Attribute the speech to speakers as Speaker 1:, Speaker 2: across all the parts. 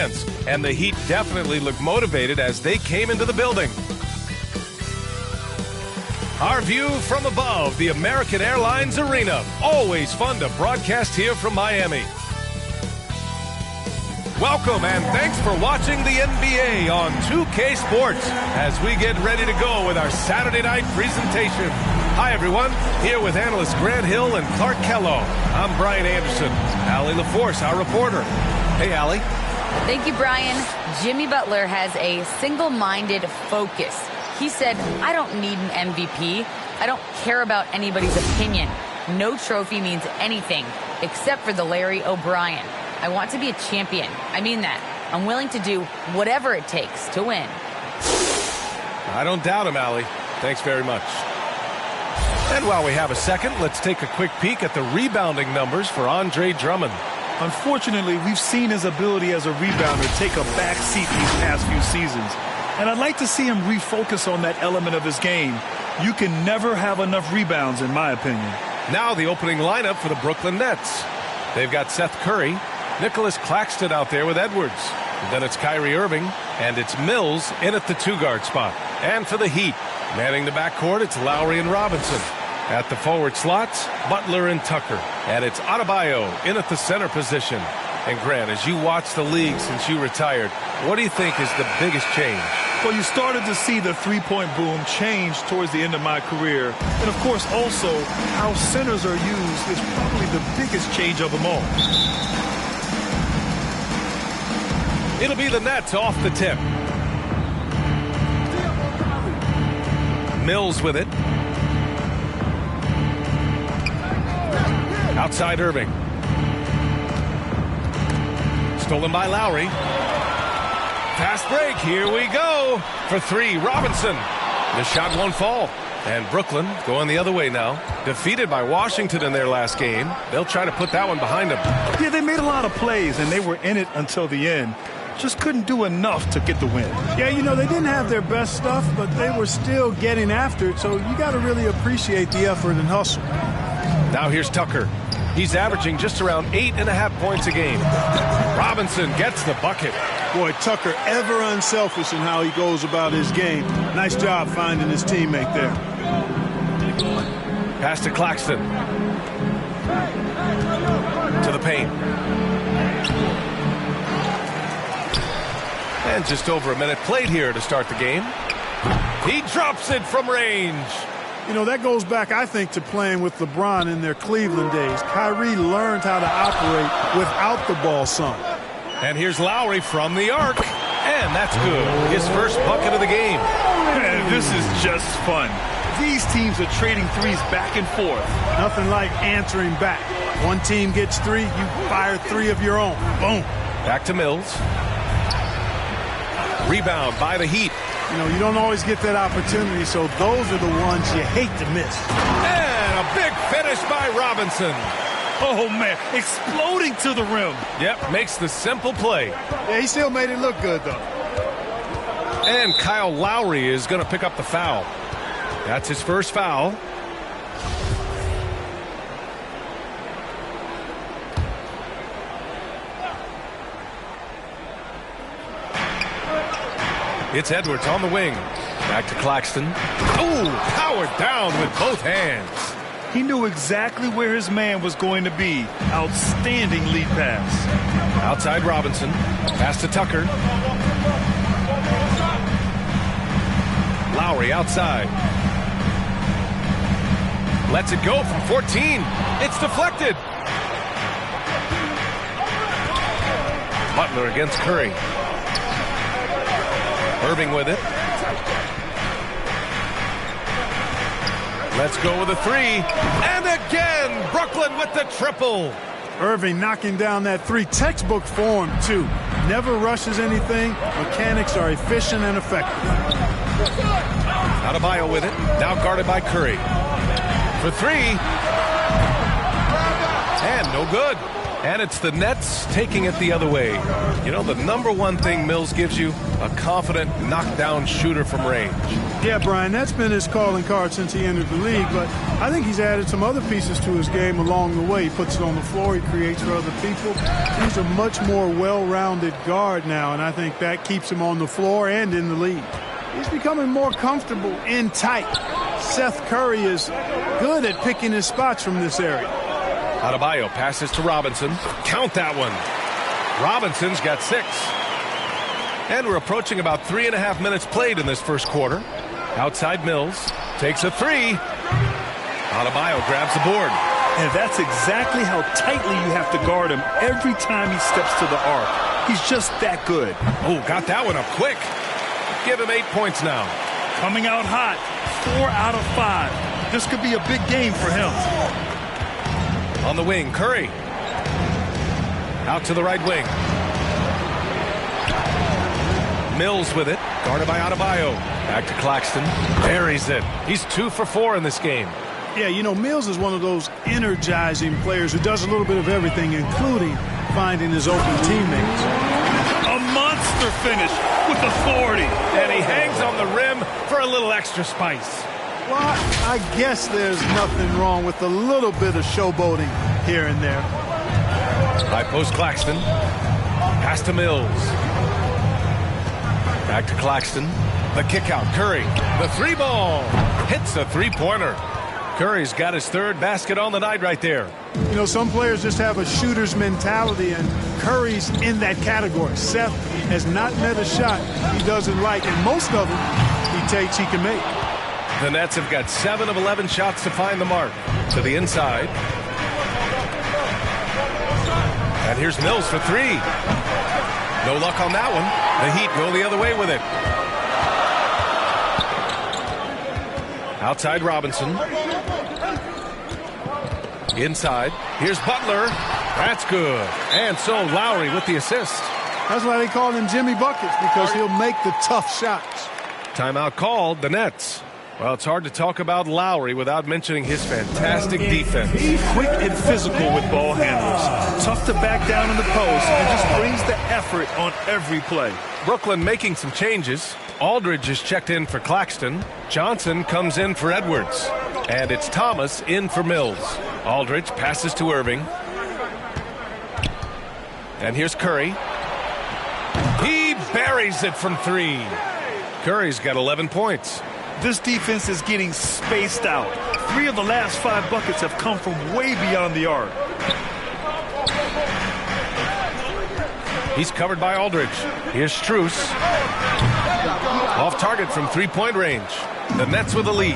Speaker 1: chance. And the Heat definitely looked motivated as they came into the building. Our view from above the American Airlines Arena. Always fun to broadcast here from Miami. Welcome and thanks for watching the NBA on 2K Sports as we get ready to go with our Saturday night presentation. Hi everyone, here with analysts Grant Hill and Clark Kello. I'm Brian Anderson. Allie LaForce, our reporter. Hey Allie.
Speaker 2: Thank you, Brian. Jimmy Butler has a single-minded focus. He said, I don't need an MVP. I don't care about anybody's opinion. No trophy means anything except for the Larry O'Brien. I want to be a champion. I mean that. I'm willing to do whatever it takes to win.
Speaker 1: I don't doubt him, Allie. Thanks very much. And while we have a second, let's take a quick peek at the rebounding numbers for Andre Drummond.
Speaker 3: Unfortunately, we've seen his ability as a rebounder take a back seat these past few seasons. And I'd like to see him refocus on that element of his game. You can never have enough rebounds, in my opinion.
Speaker 1: Now the opening lineup for the Brooklyn Nets. They've got Seth Curry, Nicholas Claxton out there with Edwards. And then it's Kyrie Irving, and it's Mills in at the two-guard spot. And for the Heat, manning the backcourt, it's Lowry and Robinson. At the forward slots, Butler and Tucker. And it's Adebayo in at the center position. And Grant, as you watch the league since you retired, what do you think is the biggest change?
Speaker 3: Well, you started to see the three-point boom change towards the end of my career. And, of course, also how centers are used is probably the biggest change of them all.
Speaker 1: It'll be the Nets off the tip. Mills with it. Outside Irving. Stolen by Lowry. Fast break. Here we go. For three, Robinson. The shot won't fall. And Brooklyn going the other way now. Defeated by Washington in their last game. They'll try to put that one behind them.
Speaker 3: Yeah, they made a lot of plays, and they were in it until the end. Just couldn't do enough to get the win.
Speaker 4: Yeah, you know, they didn't have their best stuff, but they were still getting after it, so you got to really appreciate the effort and hustle.
Speaker 1: Now here's Tucker. He's averaging just around 8.5 points a game. Robinson gets the bucket.
Speaker 4: Boy, Tucker ever unselfish in how he goes about his game. Nice job finding his teammate there.
Speaker 1: Pass to Claxton. To the paint. And just over a minute played here to start the game. He drops it from range.
Speaker 4: You know, that goes back, I think, to playing with LeBron in their Cleveland days. Kyrie learned how to operate without the ball some.
Speaker 1: And here's Lowry from the arc. And that's good. His first bucket of the game.
Speaker 3: Man, this is just fun. These teams are trading threes back and forth.
Speaker 4: Nothing like answering back. One team gets three, you fire three of your own. Boom.
Speaker 1: Back to Mills. Rebound by the Heat.
Speaker 4: You know, you don't always get that opportunity, so those are the ones you hate to miss.
Speaker 1: And a big finish by Robinson.
Speaker 3: Oh, man, exploding to the rim.
Speaker 1: Yep, makes the simple play.
Speaker 4: Yeah, he still made it look good, though.
Speaker 1: And Kyle Lowry is going to pick up the foul. That's his first foul. It's Edwards on the wing. Back to Claxton. Oh, powered down with both hands.
Speaker 3: He knew exactly where his man was going to be. Outstanding lead pass.
Speaker 1: Outside Robinson. Pass to Tucker. Lowry outside. Lets it go from 14. It's deflected. Butler against Curry. Irving with it. Let's go with a three. And again, Brooklyn with the triple.
Speaker 4: Irving knocking down that three. Textbook form, too. Never rushes anything. Mechanics are efficient and effective.
Speaker 1: Adebayo with it. Now guarded by Curry. For three. And no good. And it's the Nets taking it the other way. You know, the number one thing Mills gives you, a confident knockdown shooter from range.
Speaker 4: Yeah, Brian, that's been his calling card since he entered the league, but I think he's added some other pieces to his game along the way. He puts it on the floor, he creates for other people. He's a much more well-rounded guard now, and I think that keeps him on the floor and in the league. He's becoming more comfortable in tight. Seth Curry is good at picking his spots from this area.
Speaker 1: Adebayo passes to Robinson. Count that one. Robinson's got 6. And we're approaching about 3.5 minutes played in this first quarter. Outside Mills takes a 3. Adebayo grabs the board.
Speaker 3: And that's exactly how tightly you have to guard him every time he steps to the arc. He's just that good.
Speaker 1: Oh, got that one up quick. Give him 8 points now.
Speaker 3: Coming out hot. 4 out of 5. This could be a big game for him.
Speaker 1: On the wing, Curry. Out to the right wing. Mills with it. Guarded by Adebayo. Back to Claxton. Buries it. He's 2 for 4 in this game.
Speaker 4: Yeah, you know, Mills is one of those energizing players who does a little bit of everything, including finding his open teammates.
Speaker 3: A monster finish with authority.
Speaker 1: And he hangs on the rim for a little extra spice.
Speaker 4: Well, I guess there's nothing wrong with a little bit of showboating here and there.
Speaker 1: High post Claxton. Pass to Mills. Back to Claxton. The kick out. Curry. The 3-ball. Hits a 3-pointer. Curry's got his 3rd basket on the night right there.
Speaker 4: You know, some players just have a shooter's mentality, and Curry's in that category. Seth has not met a shot he doesn't like, and most of them he takes he can make.
Speaker 1: The Nets have got 7 of 11 shots to find the mark. To the inside. And here's Mills for 3. No luck on that one. The Heat go the other way with it. Outside Robinson. Inside. Here's Butler. That's good. And so Lowry with the assist.
Speaker 4: That's why they call him Jimmy Buckets, because he'll make the tough shots.
Speaker 1: Timeout called, the Nets. Well, it's hard to talk about Lowry without mentioning his fantastic defense.
Speaker 3: Quick and physical with ball handlers. Tough to back down in the post and just brings the effort on every play.
Speaker 1: Brooklyn making some changes. Aldridge is checked in for Claxton. Johnson comes in for Edwards. And it's Thomas in for Mills. Aldridge passes to Irving. And here's Curry. He buries it from 3. Curry's got 11 points.
Speaker 3: This defense is getting spaced out. 3 of the last 5 buckets have come from way beyond the arc.
Speaker 1: He's covered by Aldridge. Here's Strus. Off target from 3-point range. The Nets with the lead.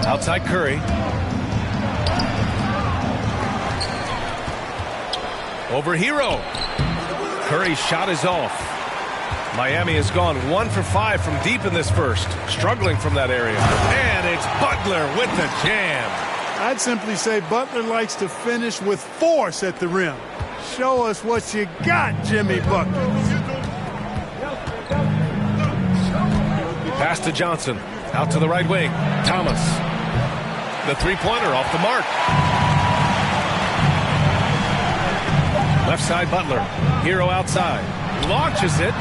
Speaker 1: Outside Curry. Over Hero. Curry's shot is off. Miami has gone 1 for 5 from deep in this first. Struggling from that area. And it's Butler with the jam.
Speaker 4: I'd simply say Butler likes to finish with force at the rim. Show us what you got, Jimmy Buckets.
Speaker 1: Pass to Johnson. Out to the right wing. Thomas. The 3-pointer off the mark. Left side Butler. Hero outside. Launches it.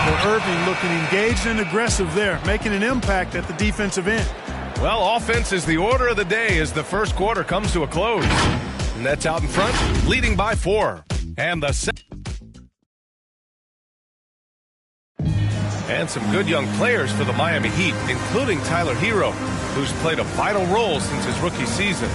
Speaker 4: Well, Irving looking engaged and aggressive there, making an impact at the defensive end.
Speaker 1: Well, offense is the order of the day as the first quarter comes to a close. Nets out in front, leading by 4. And some good young players for the Miami Heat, including Tyler Hero, who's played a vital role since his rookie season.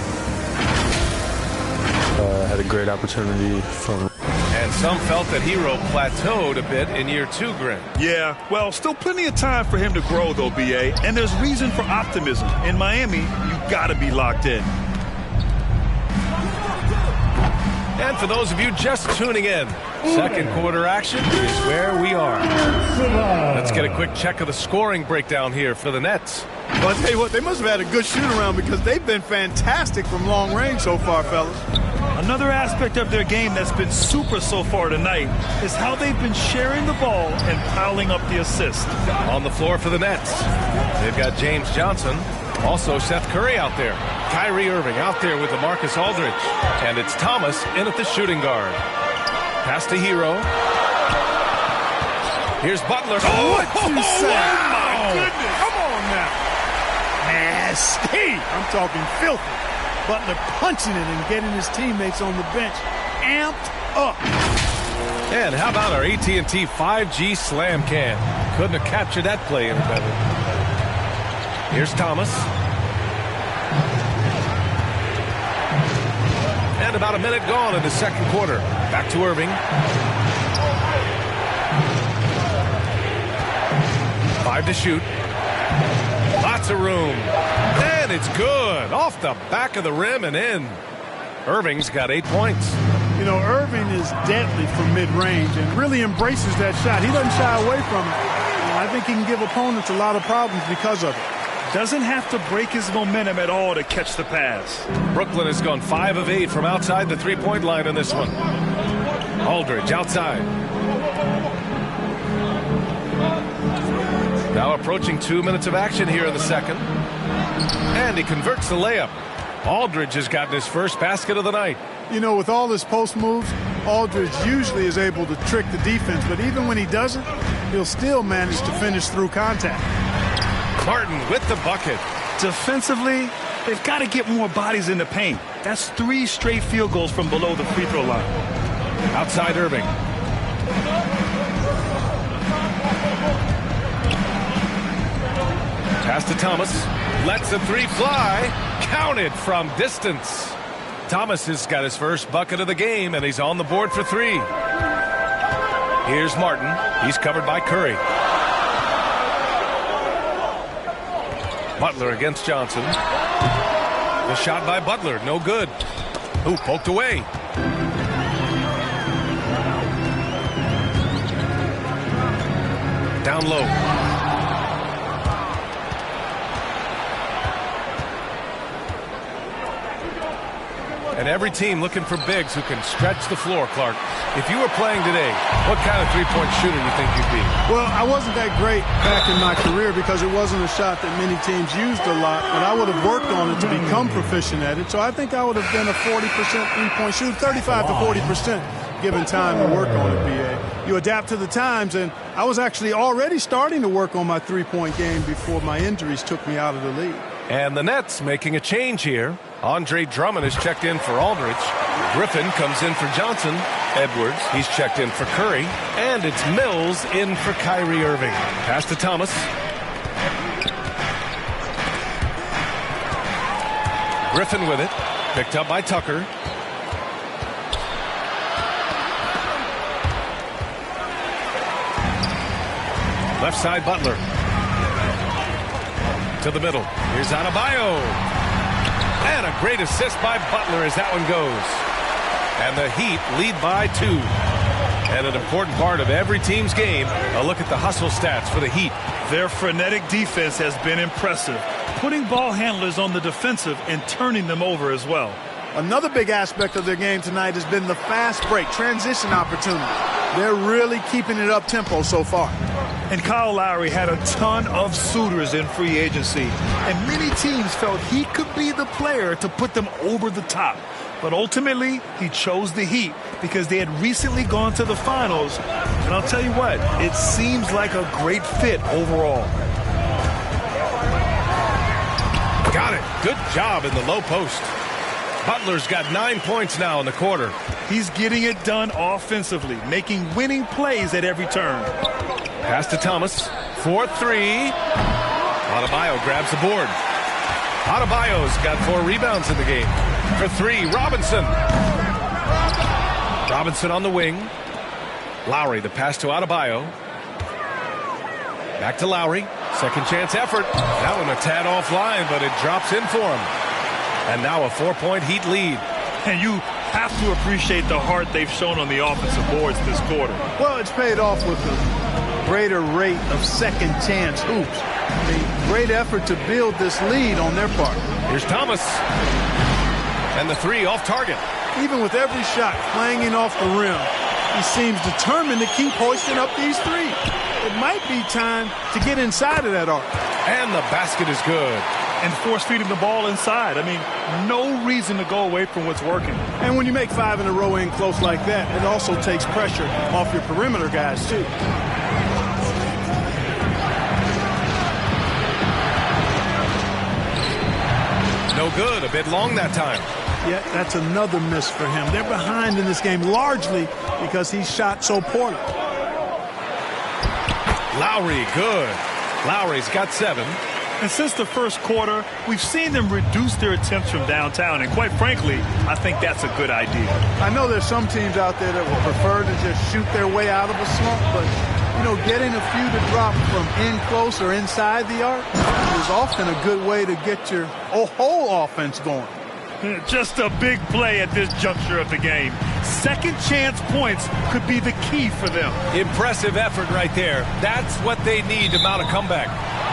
Speaker 5: Had a great opportunity from.
Speaker 1: And some felt that Hero plateaued a bit in year 2, Grant.
Speaker 3: Yeah, well, still plenty of time for him to grow, though, B.A., and there's reason for optimism. In Miami, you got to be locked in.
Speaker 1: And for those of you just tuning in, second quarter action is where we are. Let's get a quick check of the scoring breakdown here for the Nets.
Speaker 4: Well, I'll tell you what, they must have had a good shoot-around because they've been fantastic from long range so far, fellas.
Speaker 3: Another aspect of their game that's been super so far tonight is how they've been sharing the ball and piling up the assists.
Speaker 1: On the floor for the Nets, they've got James Johnson, also Seth Curry out there. Kyrie Irving out there with DeMarcus Aldridge. And it's Thomas in at the shooting guard. Pass to Hero. Here's Butler.
Speaker 4: Oh, what you say?
Speaker 1: Wow.
Speaker 4: My goodness. Come on now. Nasty. I'm talking filthy. Butler punching it and getting his teammates on the bench amped up.
Speaker 1: And how about our AT&T 5G slam cam? Couldn't have captured that play any better. Here's Thomas. And about a minute gone in the second quarter. Back to Irving. 5 to shoot. Lots of room. And it's good. Off the back of the rim and in. Irving's got 8 points.
Speaker 4: You know, Irving is deadly from mid-range and really embraces that shot. He doesn't shy away from it. I think he can give opponents a lot of problems because of it.
Speaker 3: Doesn't have to break his momentum at all to catch the pass.
Speaker 1: Brooklyn has gone 5 of 8 from outside the three-point line in this one. Aldridge outside. Now approaching 2 minutes of action here in the second. And he converts the layup. Aldridge has gotten his first basket of the night.
Speaker 4: You know, with all his post moves, Aldridge usually is able to trick the defense, but even when he doesn't, he'll still manage to finish through contact.
Speaker 1: Martin with the bucket.
Speaker 3: Defensively, they've got to get more bodies in the paint. That's 3 straight field goals from below the free throw line.
Speaker 1: Outside Irving. Pass to Thomas. Lets the 3 fly. Counted from distance. Thomas has got his first bucket of the game, and he's on the board for 3. Here's Martin. He's covered by Curry. Butler against Johnson. The shot by Butler, no good. Ooh, poked away. Down low. And every team looking for bigs who can stretch the floor, Clark. If you were playing today, what kind of three-point shooter do you think you'd be?
Speaker 4: Well, I wasn't that great back in my career because it wasn't a shot that many teams used a lot, but I would have worked on it to become proficient at it. So I think I would have been a 40% three-point shooter, 35 to 40% given time to work on it, B.A. You adapt to the times, and I was actually already starting to work on my three-point game before my injuries took me out of the league.
Speaker 1: And the Nets making a change here. Andre Drummond is checked in for Aldridge. Griffin comes in for Johnson. Edwards, he's checked in for Curry. And it's Mills in for Kyrie Irving. Pass to Thomas. Griffin with it. Picked up by Tucker. Left side Butler. To the middle. Here's Adebayo. And a great assist by Butler as that one goes. And the Heat lead by 2. And an important part of every team's game, a look at the hustle stats for the Heat.
Speaker 3: Their frenetic defense has been impressive, putting ball handlers on the defensive and turning them over as well.
Speaker 4: Another big aspect of their game tonight has been the fast break, transition opportunity. They're really keeping it up tempo so far.
Speaker 3: And Kyle Lowry had a ton of suitors in free agency, and many teams felt he could be the player to put them over the top. But ultimately, he chose the Heat because they had recently gone to the finals. And I'll tell you what, it seems like a great fit overall.
Speaker 1: Got it. Good job in the low post. Butler's got 9 points now in the quarter.
Speaker 3: He's getting it done offensively, making winning plays at every turn.
Speaker 1: Pass to Thomas. 4-3. Adebayo grabs the board. Adebayo's got 4 rebounds in the game. For 3, Robinson. Robinson on the wing. Lowry, the pass to Adebayo. Back to Lowry. Second chance effort. That one a tad offline, but it drops in for him. And now a 4-point Heat lead.
Speaker 3: And you have to appreciate the heart they've shown on the offensive boards this quarter.
Speaker 4: Well, it's paid off with a greater rate of second chance hoops. A great effort to build this lead on their part.
Speaker 1: Here's Thomas. And the 3 off target.
Speaker 4: Even with every shot clanging off the rim, he seems determined to keep hoisting up these 3. It might be time to get inside of that arc.
Speaker 1: And the basket is good.
Speaker 3: and force feed him the ball inside. I mean, no reason to go away from what's working.
Speaker 4: And when you make 5 in a row in close like that, it also takes pressure off your perimeter guys, too.
Speaker 1: No good. A bit long that time.
Speaker 4: Yeah, that's another miss for him. They're behind in this game largely because he shot so poorly.
Speaker 1: Lowry, good. Lowry's got 7.
Speaker 3: And since the first quarter, we've seen them reduce their attempts from downtown. And quite frankly, I think that's a good idea.
Speaker 4: I know there's some teams out there that would prefer to just shoot their way out of a slump, but, you know, getting a few to drop from in close or inside the arc is often a good way to get your whole offense going.
Speaker 3: Just a big play at this juncture of the game. Second chance points could be the key for them.
Speaker 1: Impressive effort right there. That's what they need to mount a comeback.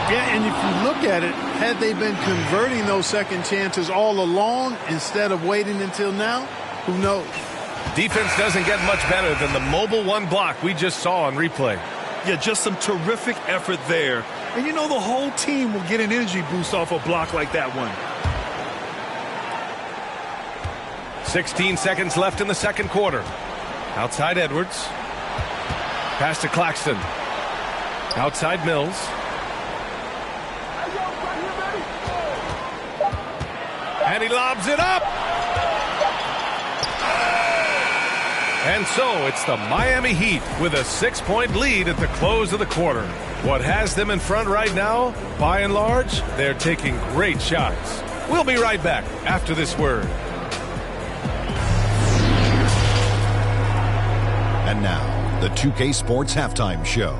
Speaker 4: Yeah, and if you look at it, had they been converting those second chances all along instead of waiting until now, who knows?
Speaker 1: Defense doesn't get much better than the mobile 1 block we just saw on replay.
Speaker 3: Yeah, just some terrific effort there. And you know the whole team will get an energy boost off a block like that one.
Speaker 1: 16 seconds left in the second quarter. Outside Edwards. Pass to Claxton. Outside Mills. And he lobs it up. And so it's the Miami Heat with a 6-point lead at the close of the quarter. What has them in front right now, by and large, they're taking great shots. We'll be right back after this word.
Speaker 6: And now, the 2K Sports Halftime Show.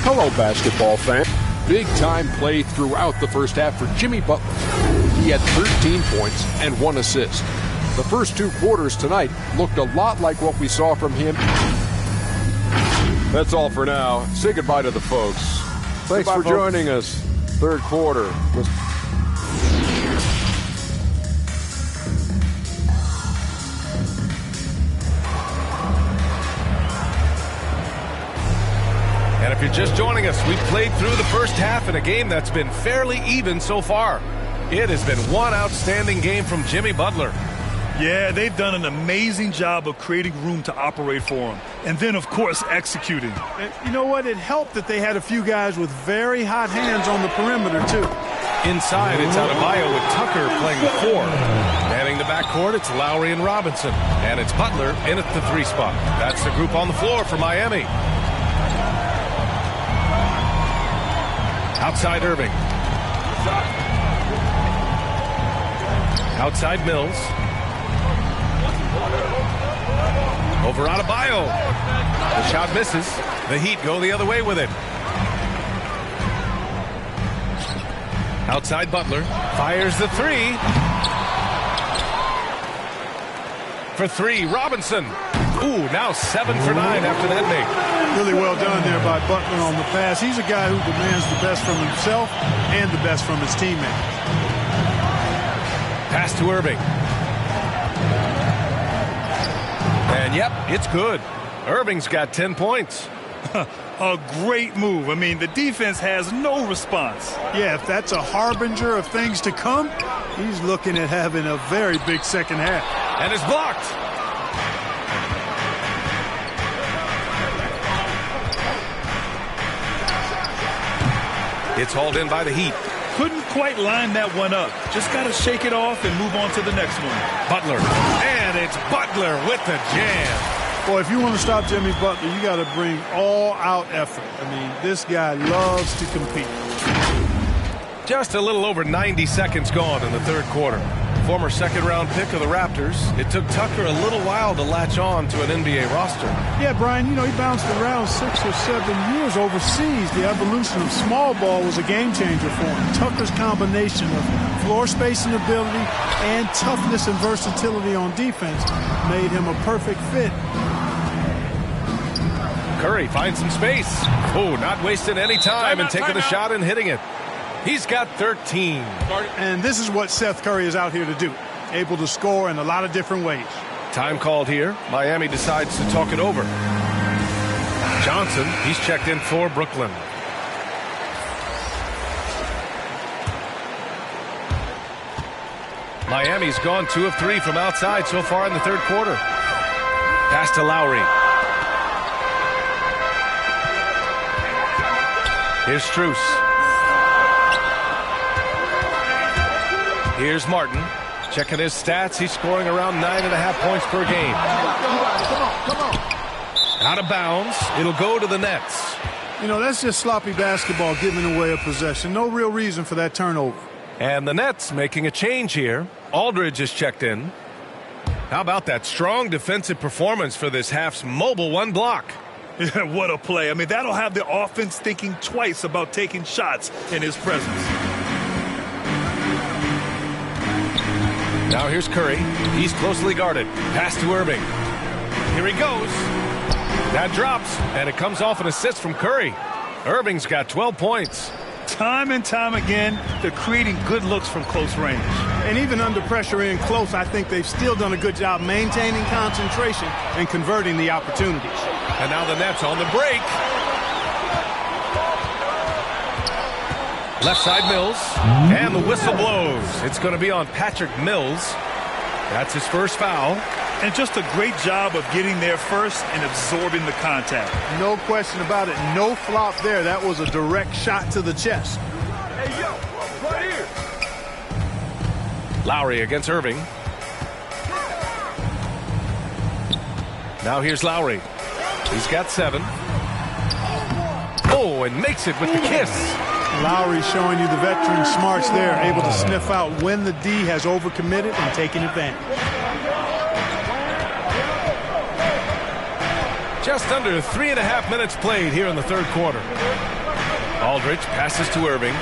Speaker 7: Hello, basketball fan. Big-time play throughout the first half for Jimmy Butler. He had 13 points and 1 assist. The first 2 quarters tonight looked a lot like what we saw from him. That's all for now. Say goodbye to the folks. Thanks for joining us. Third quarter.
Speaker 1: And if you're just joining us, we've played through the first half in a game that's been fairly even so far. It has been one outstanding game from Jimmy Butler.
Speaker 3: Yeah, they've done an amazing job of creating room to operate for him. And then, of course, executing.
Speaker 4: And you know what? It helped that they had a few guys with very hot hands on the perimeter, too.
Speaker 1: Inside, it's Adebayo with Tucker playing the 4. Manning the backcourt, it's Lowry and Robinson. And it's Butler in at the 3 spot. That's the group on the floor for Miami. Outside Irving. Outside Mills. Over Adebayo. The shot misses. The Heat go the other way with it. Outside Butler. Fires the 3. For 3, Robinson. Ooh, now 7 for 9 after that make.
Speaker 4: Really well done there by Butler on the pass. He's a guy who demands the best from himself and the best from his teammates.
Speaker 1: Pass to Irving. And yep, it's good. Irving's got 10 points.
Speaker 3: A great move. I mean, the defense has no response.
Speaker 4: Yeah, if that's a harbinger of things to come, he's looking at having a very big second half.
Speaker 1: And it's blocked. It's hauled in by the Heat.
Speaker 3: Couldn't quite line that one up. Just got to shake it off and move on to the next one.
Speaker 1: Butler. And it's Butler with the jam.
Speaker 4: Boy, if you want to stop Jimmy Butler, you got to bring all-out effort. I mean, this guy loves to compete.
Speaker 1: Just a little over 90 seconds gone in the third quarter. Former second-round pick of the Raptors, it took Tucker a little while to latch on to an NBA roster.
Speaker 4: Yeah, Brian, you know, he bounced around 6 or 7 years overseas. The evolution of small ball was a game changer for him. Tucker's combination of floor spacing ability and toughness and versatility on defense made him a perfect fit.
Speaker 1: Curry finds some space. Oh, not wasting any time and taking a shot and hitting it. He's got 13.
Speaker 4: And this is what Seth Curry is out here to do. Able to score in a lot of different ways.
Speaker 1: Time called here. Miami decides to talk it over. Johnson, he's checked in for Brooklyn. Miami's gone 2 of 3 from outside so far in the third quarter. Pass to Lowry. Here's Strus. Here's Martin. Checking his stats, he's scoring around 9.5 points per game.
Speaker 4: Come on.
Speaker 1: Out of bounds. It'll go to the Nets.
Speaker 4: You know, that's just sloppy basketball, giving away a possession. No real reason for that turnover.
Speaker 1: And the Nets making a change here. Aldridge is checked in. How about that strong defensive performance for this half's mobile one block?
Speaker 3: Yeah, what a play. I mean, that'll have the offense thinking twice about taking shots in his presence.
Speaker 1: Now here's Curry. He's closely guarded. Pass to Irving. Here he goes. That drops, and it comes off an assist from Curry. Irving's got 12 points.
Speaker 3: Time and time again, they're creating good looks from close range.
Speaker 4: And even under pressure in close, I think they've still done a good job maintaining concentration and converting the opportunities.
Speaker 1: And now the Nets on the break. Left side Mills. And the whistle blows. It's going to be on Patrick Mills. That's his first foul.
Speaker 3: And just a great job of getting there first and absorbing the contact.
Speaker 4: No question about it. No flop there. That was a direct shot to the chest.
Speaker 3: Hey, yo, right here.
Speaker 1: Lowry against Irving. Now here's Lowry. He's got 7. Oh, and makes it with the kiss.
Speaker 4: Lowry showing you the veteran smarts there, able to sniff out when the D has overcommitted and taking advantage.
Speaker 1: Just under 3.5 minutes played here in the third quarter. Aldridge passes to Irving.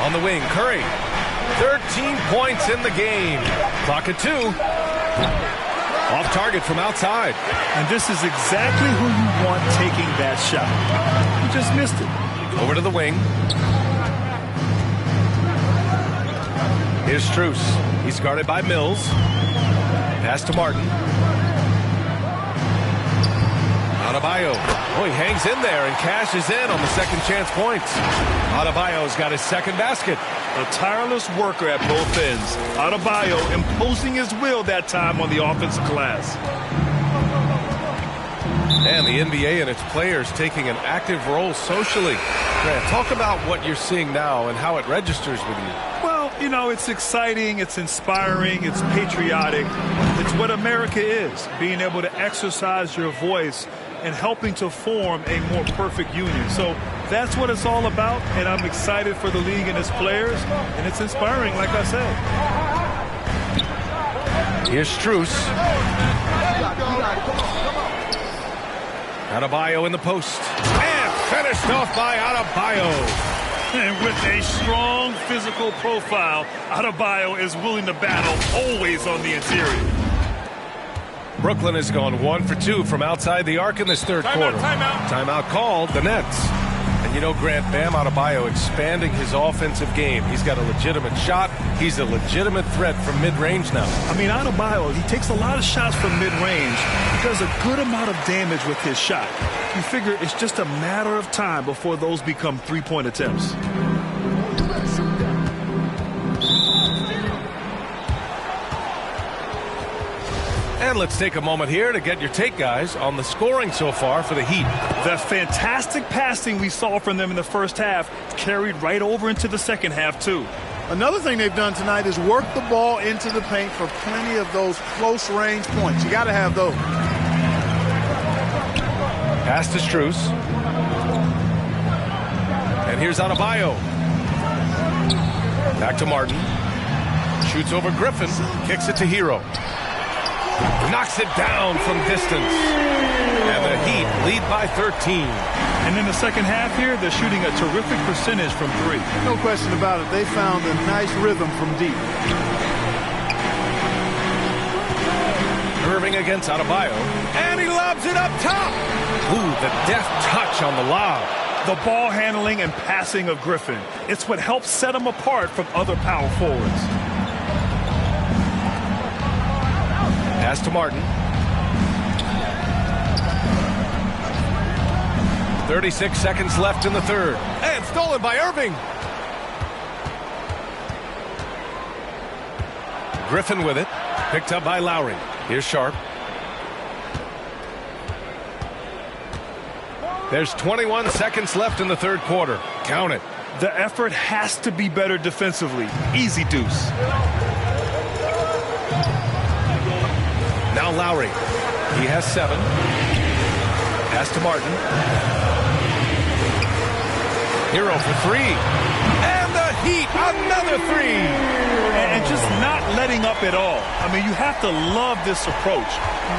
Speaker 1: On the wing, Curry. 13 points in the game. Clock at 2. Off target from outside.
Speaker 3: And this is exactly who you want taking that shot. You just missed it.
Speaker 1: Over to the wing. Here's Strus. He's guarded by Mills. Pass to Martin. Adebayo. Oh, he hangs in there and cashes in on the second chance points. Adebayo's got his second basket.
Speaker 3: A tireless worker at both ends. Adebayo imposing his will that time on the offensive glass.
Speaker 1: And the NBA and its players taking an active role socially. Grant, talk about what you're seeing now and how it registers with you.
Speaker 3: Well, you know, it's exciting, it's inspiring, it's patriotic. It's what America is, being able to exercise your voice and helping to form a more perfect union. So that's what it's all about, and I'm excited for the league and its players, and it's inspiring, like I said.
Speaker 1: Here's Strus. Adebayo in the post. And finished off by Adebayo.
Speaker 3: And with a strong physical profile, Adebayo is willing to battle always on the interior.
Speaker 1: Brooklyn has gone 1 for 2 from outside the arc in this third quarter. Timeout called, the Nets. And you know, Grant, Bam Adebayo expanding his offensive game. He's got a legitimate shot. He's a legitimate threat from mid-range now.
Speaker 3: I mean, Adebayo, he takes a lot of shots from mid-range. He does a good amount of damage with his shot. You figure it's just a matter of time before those become three-point attempts.
Speaker 1: And let's take a moment here to get your take, guys, on the scoring so far for the Heat.
Speaker 3: The fantastic passing we saw from them in the first half carried right over into the second half, too.
Speaker 4: Another thing they've done tonight is work the ball into the paint for plenty of those close-range points. You got to have those.
Speaker 1: Pass to Strus. And here's Adebayo. Back to Martin. Shoots over Griffin. Kicks it to Hero. Knocks it down from distance. And the Heat lead by 13.
Speaker 3: And in the second half here, they're shooting a terrific percentage from 3.
Speaker 4: No question about it. They found a nice rhythm from deep.
Speaker 1: Irving against Adebayo. And he lobs it up top. Ooh, the deft touch on the lob.
Speaker 3: The ball handling and passing of Griffin. It's what helps set him apart from other power forwards.
Speaker 1: Pass to Martin. 36 seconds left in the third. And stolen by Irving. Griffin with it. Picked up by Lowry. Here's Sharp. There's 21 seconds left in the third quarter. Count it.
Speaker 3: The effort has to be better defensively. Easy deuce.
Speaker 1: Now Lowry. He has 7. Pass to Martin. Hero for 3. And the Heat, another 3.
Speaker 3: And just not letting up at all. I mean, you have to love this approach.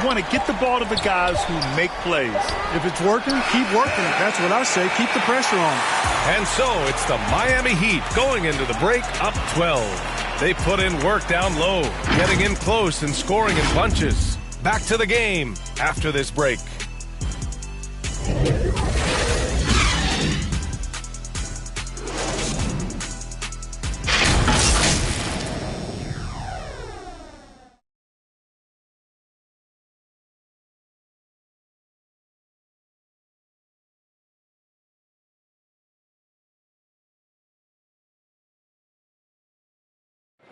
Speaker 3: You want to get the ball to the guys who make plays.
Speaker 4: If it's working, keep working it. That's what I say. Keep the pressure on.
Speaker 1: And so it's the Miami Heat going into the break up 12. They put in work down low, getting in close and scoring in bunches. Back to the game after this break.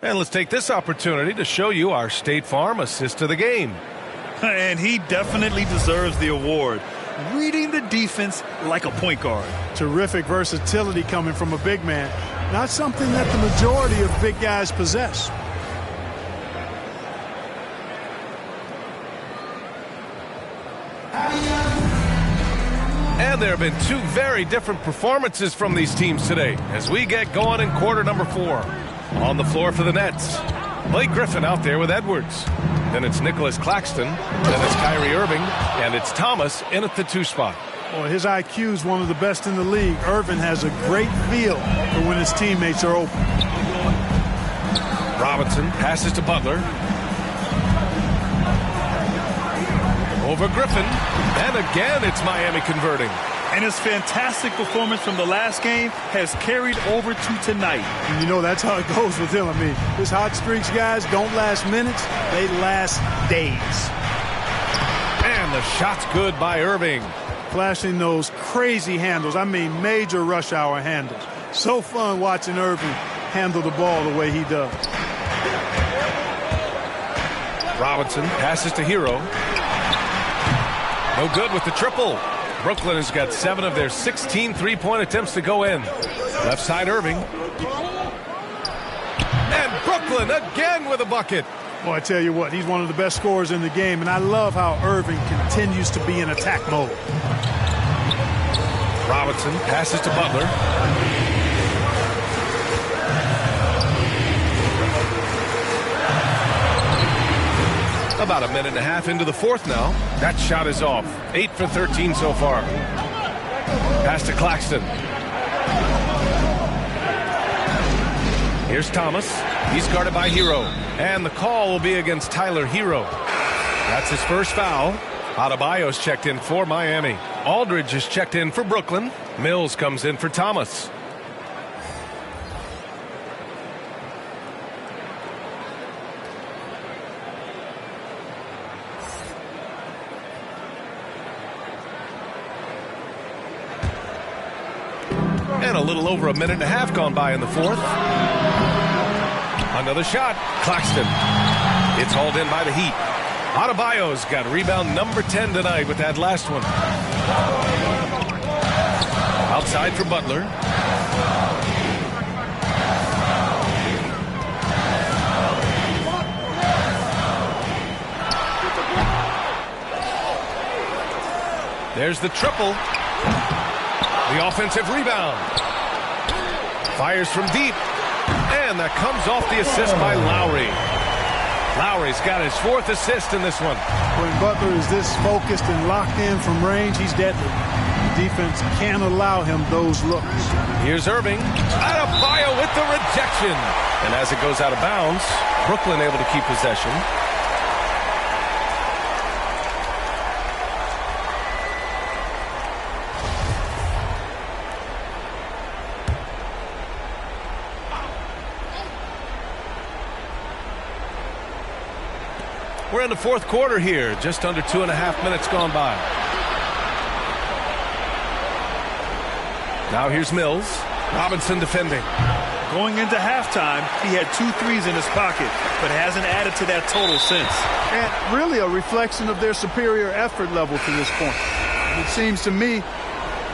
Speaker 1: And let's take this opportunity to show you our State Farm assist of the game.
Speaker 3: And he definitely deserves the award. Reading the defense like a point guard.
Speaker 4: Terrific versatility coming from a big man. Not something that the majority of big guys possess.
Speaker 1: And there have been 2 very different performances from these teams today as we get going in quarter number 4. On the floor for the Nets, Blake Griffin out there with Edwards. Then it's Nicholas Claxton. Then it's Kyrie Irving. And it's Thomas in at the 2 spot.
Speaker 4: Well, his IQ is one of the best in the league. Irvin has a great feel for when his teammates are open.
Speaker 1: Robinson passes to Butler. Over Griffin. And again, it's Miami converting.
Speaker 3: And his fantastic performance from the last game has carried over to tonight.
Speaker 4: And you know, that's how it goes with him. I mean, his hot streaks, guys, don't last minutes. They last days.
Speaker 1: And the shot's good by Irving.
Speaker 4: Flashing those crazy handles. I mean, major rush hour handles. So fun watching Irving handle the ball the way he does.
Speaker 1: Robinson passes to Hero. No good with the triple. Brooklyn has got 7 of their 16 three-point attempts to go in. Left side, Irving. And Brooklyn again with a bucket.
Speaker 4: Well, I tell you what, he's one of the best scorers in the game, and I love how Irving continues to be in attack mode.
Speaker 1: Robinson passes to Butler. About a minute and a half into the fourth now. That shot is off. 8 for 13 so far. Pass to Claxton. Here's Thomas. He's guarded by Hero. And the call will be against Tyler Hero. That's his first foul. Adebayo's checked in for Miami. Aldridge is checked in for Brooklyn. Mills comes in for Thomas. And a little over a minute and a half gone by in the fourth. Another shot. Claxton. It's hauled in by the Heat. Adebayo's got rebound number 10 tonight with that last one. Outside for Butler. There's the triple. The offensive rebound. Fires from deep. And that comes off the assist by Lowry. Lowry's got his 4th assist in this one.
Speaker 4: When Butler is this focused and locked in from range, he's deadly. The defense can't allow him those looks.
Speaker 1: Here's Irving. Adebayo with the rejection. And as it goes out of bounds, Brooklyn able to keep possession. We're in the fourth quarter here, just under 2.5 minutes gone by. Now here's Mills. Robinson defending.
Speaker 3: Going into halftime, he had 2 threes in his pocket, but hasn't added to that total since.
Speaker 4: And really a reflection of their superior effort level to this point. It seems to me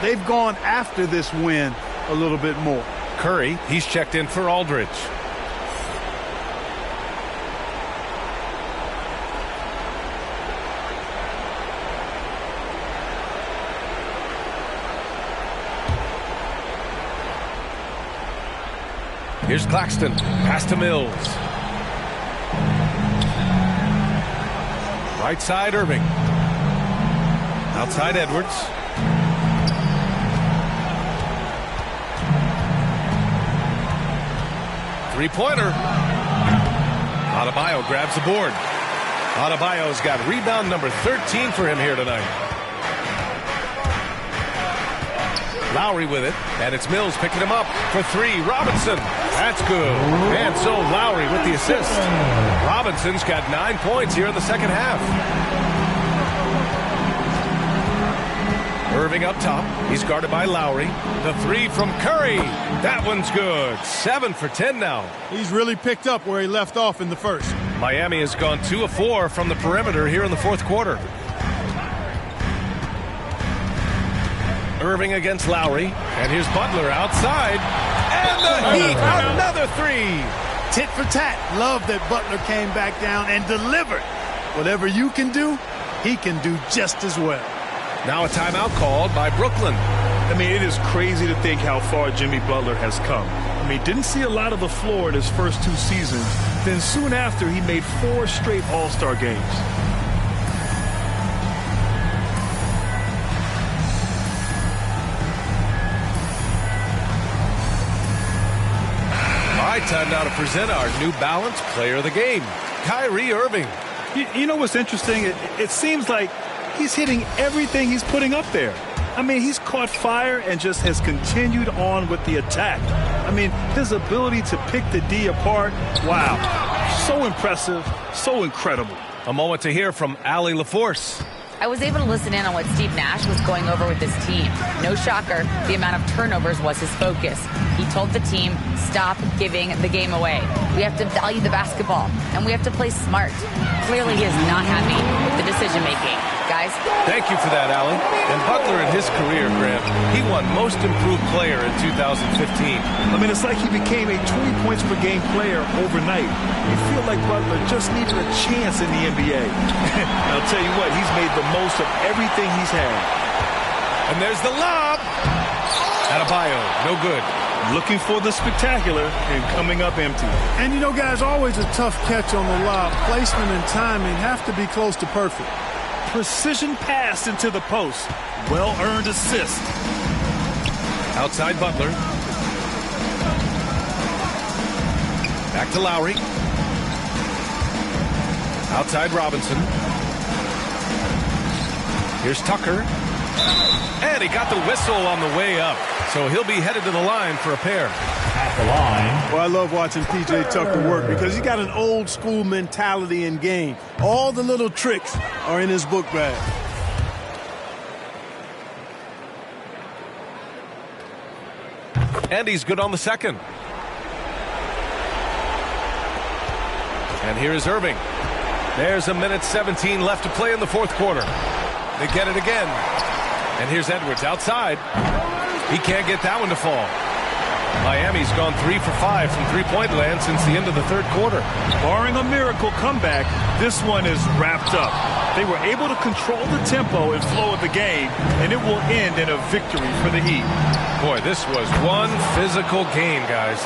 Speaker 4: they've gone after this win a little bit more.
Speaker 1: Curry, he's checked in for Aldridge. Here's Claxton. Pass to Mills. Right side, Irving. Outside, Edwards. Three-pointer. Adebayo grabs the board. Adebayo's got rebound number 13 for him here tonight. Lowry with it, and it's Mills picking him up for 3. Robinson, that's good. And so Lowry with the assist. Robinson's got 9 points here in the second half. Irving up top. He's guarded by Lowry. The 3 from Curry. That one's good. 7 for 10 now.
Speaker 4: He's really picked up where he left off in the first.
Speaker 1: Miami has gone 2 of 4 from the perimeter here in the fourth quarter. Irving against Lowry. And here's Butler outside. And the Heat, another 3.
Speaker 4: Tit for tat. Love that Butler came back down and delivered. Whatever you can do, he can do just as well.
Speaker 1: Now a timeout called by Brooklyn.
Speaker 3: I mean, it is crazy to think how far Jimmy Butler has come. I mean, didn't see a lot of the floor in his first 2 seasons. Then soon after, he made 4 straight All-Star games.
Speaker 1: All right, time now to present our New Balance Player of the Game, Kyrie Irving.
Speaker 3: You know what's interesting? It seems like he's hitting everything he's putting up there. I mean, he's caught fire and just has continued on with the attack. I mean, his ability to pick the D apart, wow. So impressive, so incredible.
Speaker 1: A moment to hear from Allie LaForce.
Speaker 2: I was able to listen in on what Steve Nash was going over with his team. No shocker, the amount of turnovers was his focus. He told the team, stop giving the game away. We have to value the basketball, and we have to play smart. Clearly, he is not happy with the decision-making. Guys?
Speaker 1: Thank you for that, Allie. And Butler in his career, Graham, he won Most Improved Player in 2015.
Speaker 3: I mean, it's like he became a 20 points per game player overnight. You feel like Butler just needed a chance in the NBA. I'll tell you what, he's made the most of everything he's had.
Speaker 1: And there's the lob. Adebayo, no good.
Speaker 3: Looking for the spectacular and coming up empty.
Speaker 4: And you know, guys, always a tough catch on the lob. Placement and timing have to be close to perfect.
Speaker 3: Precision pass into the post. Well-earned assist.
Speaker 1: Outside Butler. Back to Lowry. Outside Robinson. Here's Tucker. And he got the whistle on the way up. So he'll be headed to the line for a pair.
Speaker 8: At the line.
Speaker 4: Well, I love watching P.J. Tucker work because he's got an old school mentality in game. All the little tricks are in his book bag.
Speaker 1: And he's good on the second. And here's Irving. There's a minute 17 left to play in the fourth quarter. They get it again. And here's Edwards outside. He can't get that one to fall. Miami's gone 3 for 5 from three-point land since the end of the third quarter.
Speaker 3: Barring a miracle comeback, this one is wrapped up. They were able to control the tempo and flow of the game, and it will end in a victory for the Heat.
Speaker 1: Boy, this was one physical game, guys.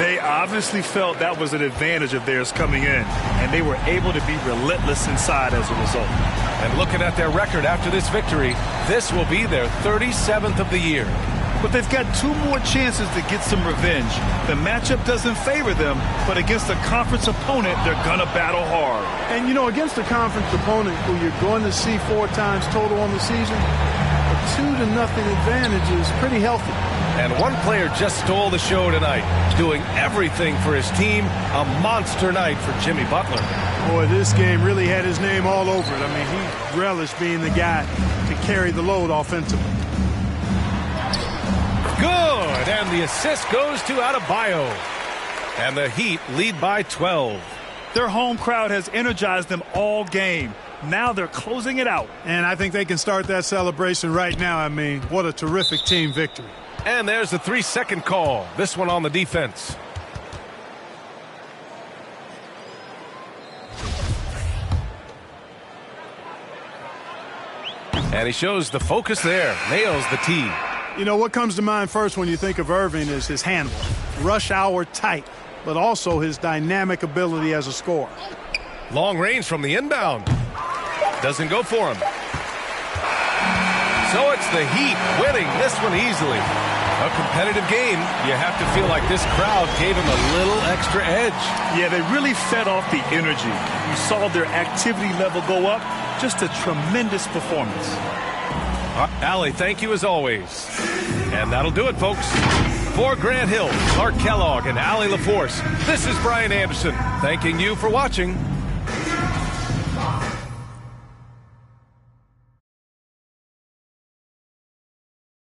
Speaker 3: They obviously felt that was an advantage of theirs coming in, and they were able to be relentless inside as a result.
Speaker 1: And looking at their record after this victory, this will be their 37th of the year.
Speaker 3: But they've got 2 more chances to get some revenge. The matchup doesn't favor them, but against a conference opponent, they're going to battle hard.
Speaker 4: And, you know, against a conference opponent who you're going to see 4 times total on the season, a 2-0 advantage is pretty healthy.
Speaker 1: And one player just stole the show tonight, doing everything for his team. A monster night for Jimmy Butler.
Speaker 4: Boy, this game really had his name all over it. I mean, he relished being the guy to carry the load offensively.
Speaker 1: Good, and the assist goes to Adebayo. And the Heat lead by 12.
Speaker 3: Their home crowd has energized them all game. Now they're closing it out.
Speaker 4: And I think they can start that celebration right now. I mean, what a terrific team victory.
Speaker 1: And there's the 3-second call. This one on the defense. And he shows the focus there. Nails the tee.
Speaker 4: You know, what comes to mind first when you think of Irving is his handle. Rush hour tight, but also his dynamic ability as a scorer.
Speaker 1: Long range from the inbound. Doesn't go for him. So it's the Heat winning this one easily. A competitive game. You have to feel like this crowd gave him a little extra edge.
Speaker 3: Yeah, they really fed off the energy. You saw their activity level go up. Just a tremendous performance.
Speaker 1: Allie, thank you as always. And that'll do it, folks. For Grant Hill, Clark Kellogg, and Allie LaForce, this is Brian Anderson, thanking you for watching.